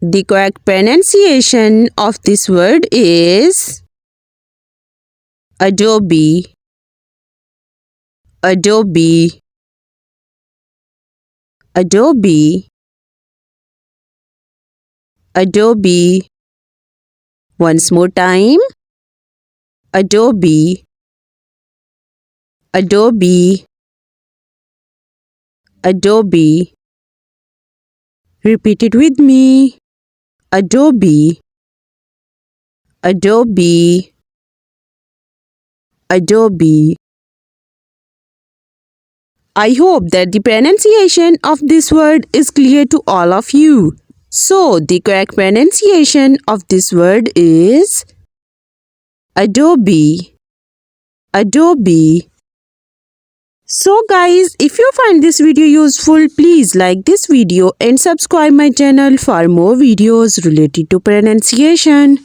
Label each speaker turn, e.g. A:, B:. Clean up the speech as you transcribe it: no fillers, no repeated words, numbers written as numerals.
A: The correct pronunciation of this word is Adobe. Adobe. Adobe. Adobe. Once more time. Adobe. Adobe. Adobe. Repeat it with me. Adobe. Adobe. Adobe. I hope that the pronunciation of this word is clear to all of you. So, the correct pronunciation of this word is Adobe. Adobe. So guys, if you find this video useful, please like this video and subscribe my channel for more videos related to pronunciation.